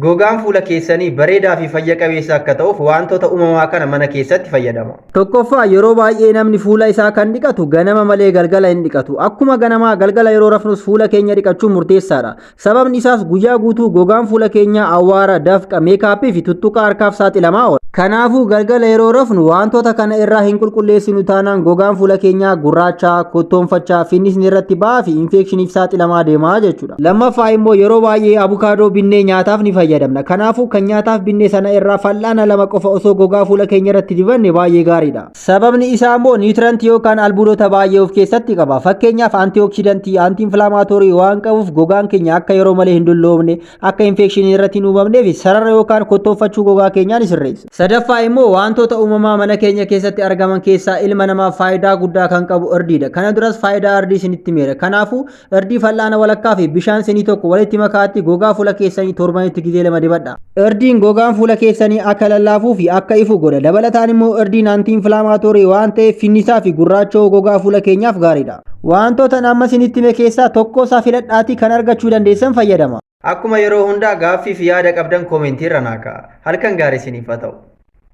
Gogaan fuula keessanii bareedaa fi fayya qabeessa akka ta'uuf wantoota uumamaa kana mana keessatti fayyadamu. Tokkoffaa yeroo baay'ee namni fuula isaa kan dhiqatu ganama malee galgala hin dhiqatu. Akkuma ganamaa galgala yeroo rafnus fuula keenya dhiqachuun murteessaadha. Sababni isaas guyyaa guutuu gogaan fuula keenyaa awwaara, dafqa, meekaappii fi tuttuqaa harkaaf saaxilamaa oola. Kanaafuu galgala yeroo rafnu wantoota kana irraa hin qulqulleessinu taanaan gogaan fuula keenyaa gurraachaa, kottoonfachaa, finnisni irratti ba'aa fi infeekshiniif saaxilamaa deemaa jechuudha. Lammaffaa immoo yeroo baay'ee abukaadoo binnee nyaataaf ni fayyadamna. Kanaafuu kan nyaataaf binnee sana irraa fal'aana lama qofa osoo gogaa fuula keenya irratti dibanne baay'ee gaariidha. Sababni isaa immoo niwutirantii yookaan albuudota baay'ee of keessatti qaba. Fakkeenyaaf antiooksidantii, antiinflaamaatoorii waan qabuuf gogaan keenya akka yeroo malee hin dulloomne, akka infeekshinii irratti hin uumamnee fi sarara yookaan kottoonfachuu gogaa keenyaa ni sirreessa. Sadaffaa immoo wantoota uumamaa mana keenya keessatti argaman keessaa ilma namaaf faayidaa guddaa kan qabu irdiidha. Kana duras faayidaa irdii isinitti meera. Kanaafuu irdii fal'aana walakkaa fi bishaan sinii tokko walitti makaatti gogaa fuula keessanii torbanitti gizee lama dibadha. Irdiin gogaan fuula keessanii akka lallaafuu fi akka ifu godha. Dabalataan immoo irdiin antiinflaamaatoorii waan ta'eef finnisaa fi gurraachoo gogaa fuula keenyaaf gaariidha. Wantoota amma isinitti hime keessaa tokko isaa filadhaatii kan argachuu dandeessan fayyadama. Akkuma yeroo hundaa gaaffii fi yaada qabdan koomentii irra naa ka'a. Halkan gaarii isiniif haa ta'u.